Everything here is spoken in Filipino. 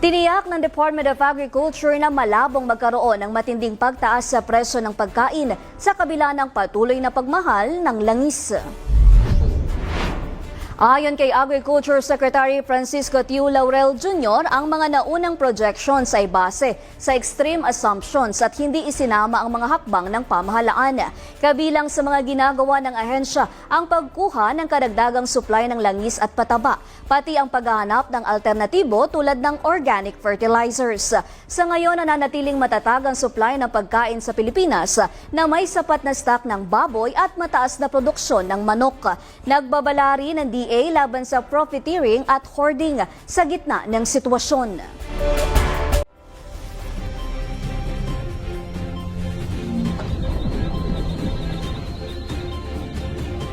Tiniyak ng Department of Agriculture na malabong magkaroon ng matinding pagtaas sa presyo ng pagkain sa kabila ng patuloy na pagmahal ng langis. Ayon kay Agriculture Secretary Francisco Tiu Laurel Jr., ang mga naunang projections ay base sa extreme assumptions at hindi isinama ang mga hakbang ng pamahalaan. Kabilang sa mga ginagawa ng ahensya ang pagkuha ng karagdagang supply ng langis at pataba, pati ang paghahanap ng alternatibo tulad ng organic fertilizers. Sa ngayon, nananatiling matatag ang supply ng pagkain sa Pilipinas na may sapat na stock ng baboy at mataas na produksyon ng manok. Nagbabala rin ng DA laban sa profiteering at hoarding sa gitna ng sitwasyon.